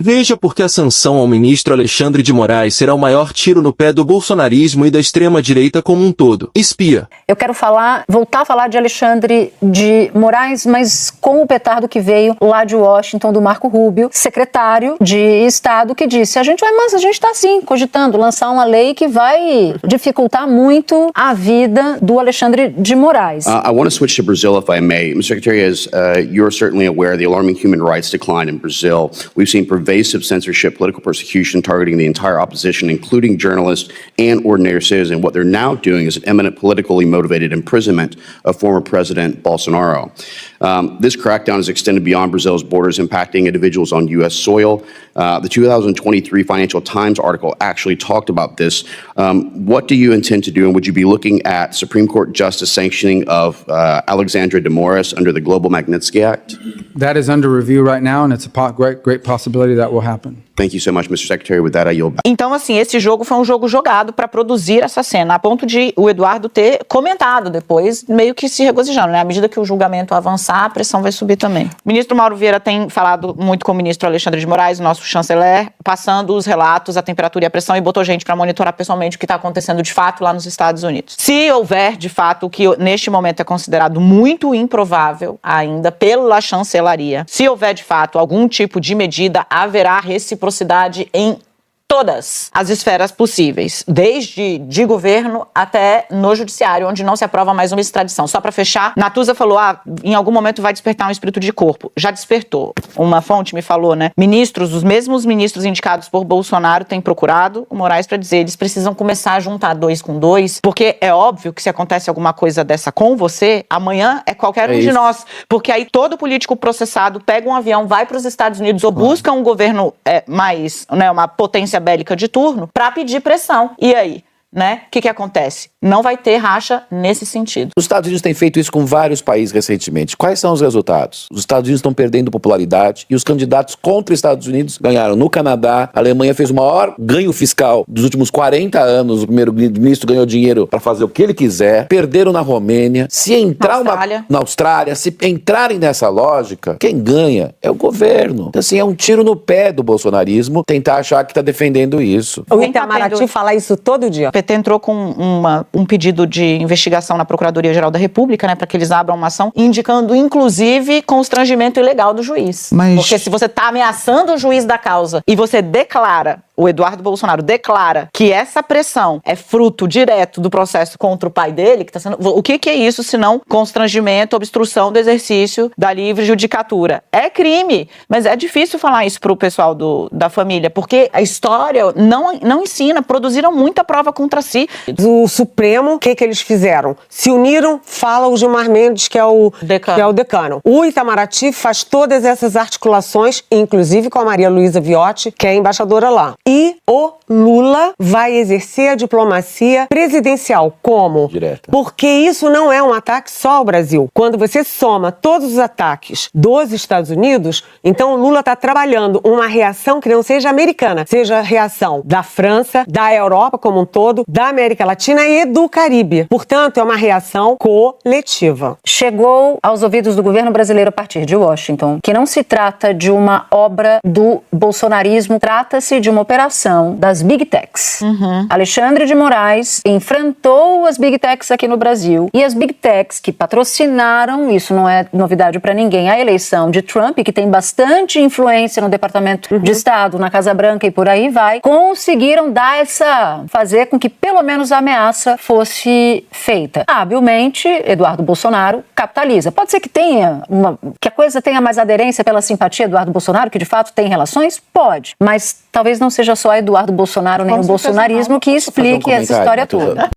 Veja por que a sanção ao ministro Alexandre de Moraes será o maior tiro no pé do bolsonarismo e da extrema-direita como um todo. Espia. Eu quero voltar a falar de Alexandre de Moraes, mas com o petardo que veio lá de Washington, do Marco Rubio, secretário de Estado, que disse: a gente está sim cogitando lançar uma lei que vai dificultar muito a vida do Alexandre de Moraes. I want to switch to Brazil, if I may. Mr. Secretary, as you're certainly aware, the alarming human rights decline in Brazil. We've seen pervasive censorship, political persecution targeting the entire opposition, including journalists and ordinary citizens. What they're now doing is an imminent politically motivated imprisonment of former President Bolsonaro. This crackdown is extended beyond Brazil's borders, impacting individuals on U.S. soil. The 2023 Financial Times article actually talked about this. What do you intend to do, and would you be looking at Supreme Court justice sanctioning of Alexandre de Moraes under the Global Magnitsky Act? That is under review right now, and it's a great possibility that will happen. Thank you so much, Mr. Secretary. With that, I yield back. Então, assim, esse jogo foi um jogo jogado para produzir essa cena, a ponto de o Eduardo ter comentado depois, meio que se regozijando, né? À medida que o julgamento avançar, a pressão vai subir também. O ministro Mauro Vieira tem falado muito com o ministro Alexandre de Moraes, o nosso chanceler, passando os relatos, a temperatura e a pressão, e botou gente para monitorar pessoalmente o que está acontecendo de fato lá nos Estados Unidos. Se houver, de fato, o que neste momento é considerado muito improvável ainda pela chancelaria, se houver, de fato, algum tipo de medida, haverá reciprocidade em todas as esferas possíveis, desde de governo até no judiciário, onde não se aprova mais uma extradição. Só para fechar, Natuza falou, em algum momento vai despertar um espírito de corpo. Já despertou. Uma fonte me falou, né? Ministros, os mesmos ministros indicados por Bolsonaro têm procurado o Moraes para dizer, eles precisam começar a juntar 2 com 2, porque é óbvio que se acontece alguma coisa dessa com você, amanhã é qualquer um de nós, porque aí todo político processado pega um avião, vai para os Estados Unidos ou busca um governo mais, né, uma potência bélica de turno, para pedir pressão. E aí? Né? O que acontece? Não vai ter racha nesse sentido. Os Estados Unidos têm feito isso com vários países recentemente. Quais são os resultados? Os Estados Unidos estão perdendo popularidade e os candidatos contra os Estados Unidos ganharam. No Canadá, a Alemanha fez o maior ganho fiscal dos últimos 40 anos. O primeiro-ministro ganhou dinheiro para fazer o que ele quiser. Perderam na Romênia. Se entrar na Austrália, se entrarem nessa lógica, quem ganha é o governo. Então, assim, é um tiro no pé do bolsonarismo tentar achar que está defendendo isso. O Itamaraty fala isso todo dia. O PT entrou com um pedido de investigação na Procuradoria-Geral da República, né, para que eles abram uma ação, indicando, inclusive, constrangimento ilegal do juiz. Porque se você está ameaçando o juiz da causa e você declara, o Eduardo Bolsonaro declara que essa pressão é fruto direto do processo contra o pai dele, que está sendo... O que é isso, senão constrangimento, obstrução do exercício da livre judicatura? É crime, mas é difícil falar isso para o pessoal da família, porque a história não ensina, produziram muita prova contra si. O Supremo, o que eles fizeram? Se uniram, fala o Gilmar Mendes, que é o decano. O Itamaraty faz todas essas articulações, inclusive com a Maria Luísa Viotti, que é embaixadora lá. E o Lula vai exercer a diplomacia presidencial. Como? Direta. Porque isso não é um ataque só ao Brasil. Quando você soma todos os ataques dos Estados Unidos, então o Lula está trabalhando uma reação que não seja americana, seja a reação da França, da Europa como um todo, da América Latina e do Caribe. Portanto, é uma reação coletiva. Chegou aos ouvidos do governo brasileiro a partir de Washington que não se trata de uma obra do bolsonarismo, trata-se de uma operação das Big Techs. Alexandre de Moraes enfrentou as Big Techs aqui no Brasil e as Big Techs que patrocinaram, isso não é novidade para ninguém, a eleição de Trump, que tem bastante influência no Departamento de Estado, na Casa Branca e por aí vai, conseguiram fazer com que pelo menos a ameaça fosse feita. Habilmente, Eduardo Bolsonaro capitaliza. Pode ser que que a coisa tenha mais aderência pela simpatia Eduardo Bolsonaro, que de fato tem relações? Pode. Mas talvez não seja só Eduardo Bolsonaro nem o bolsonarismo que explique essa história toda.